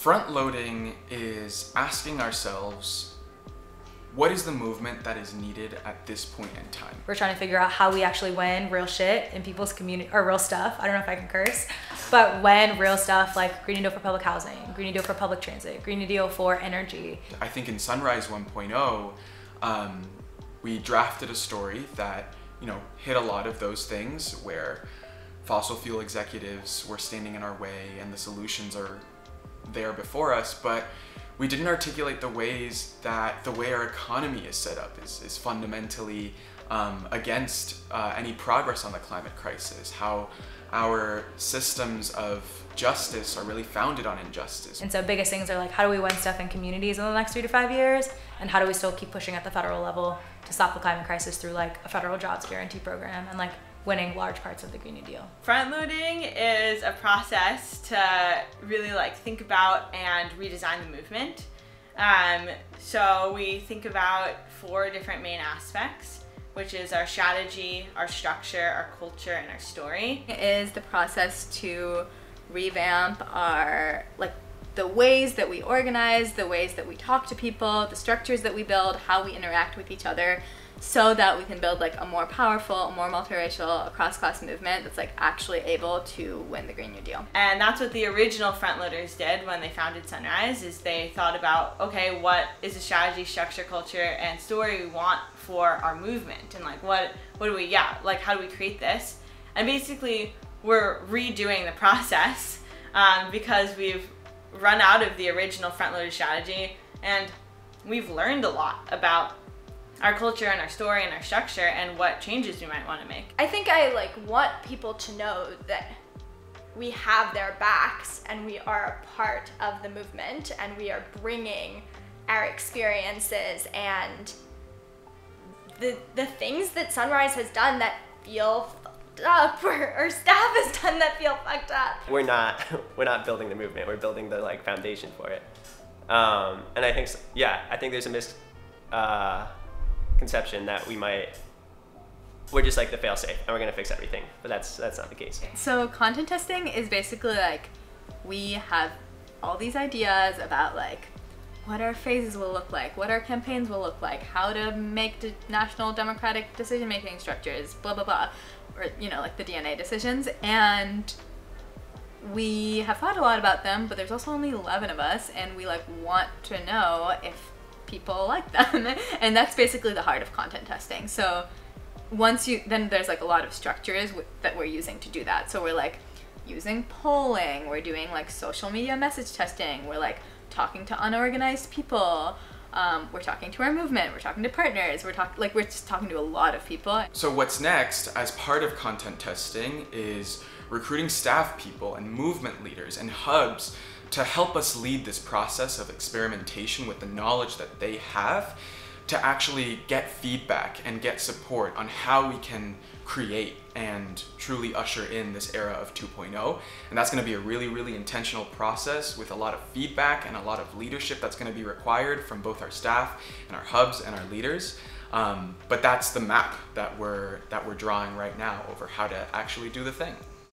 Front-loading is asking ourselves, what is the movement that is needed at this point in time? We're trying to figure out how we actually win real shit in people's community, or real stuff. I don't know if I can curse, but when real stuff like Green New Deal for public housing, Green New Deal for public transit, Green New Deal for energy. I think in Sunrise 1.0, we drafted a story that, hit a lot of those things where fossil fuel executives were standing in our way and the solutions are there before us, but we didn't articulate the ways that the way our economy is set up is fundamentally against any progress on the climate crisis, how our systems of justice are really founded on injustice. And so biggest things are like, how do we win stuff in communities in the next 3 to 5 years? And how do we still keep pushing at the federal level to stop the climate crisis through like a federal jobs guarantee program and like winning large parts of the Green New Deal? Front-loading is a process to really like think about and redesign the movement. So we think about 4 different main aspects, which is our strategy, our structure, our culture, and our story. It is the process to revamp our, the ways that we organize, the ways that we talk to people, the structures that we build, how we interact with each other, so that we can build like a more powerful, a more multiracial, cross-class movement that's like actually able to win the Green New Deal. And that's what the original Frontloaders did when they founded Sunrise, is they thought about, okay, what is the strategy, structure, culture, and story we want for our movement? And like, what do we, how do we create this? And basically, we're redoing the process because we've run out of the original Frontloader strategy, and we've learned a lot about our culture and our story and our structure and what changes we might want to make. I think I want people to know that we have their backs and we are a part of the movement and we are bringing our experiences and the things that Sunrise has done that feel fucked up, or staff has done that feel fucked up. We're not building the movement. We're building the foundation for it. And I think there's a misconception that we're just like the fail-safe and we're gonna fix everything, but that's not the case. So content testing is basically like, we have all these ideas about like what our phases will look like, what our campaigns will look like, how to make the national democratic decision-making structures, blah blah blah, or like the DNA decisions, and we have thought a lot about them, but there's also only 11 of us, and we want to know if people like them. And that's basically the heart of content testing. So then there's a lot of structures that we're using to do that. So we're using polling, we're doing social media message testing, we're talking to unorganized people, we're talking to our movement, we're talking to partners, we're just talking to a lot of people. So what's next as part of content testing is recruiting staff people and movement leaders and hubs to help us lead this process of experimentation with the knowledge that they have, to actually get feedback and get support on how we can create and truly usher in this era of 2.0. And that's gonna be a really, really intentional process with a lot of feedback and a lot of leadership that's gonna be required from both our staff and our hubs and our leaders. But that's the map that we're drawing right now over how to actually do the thing.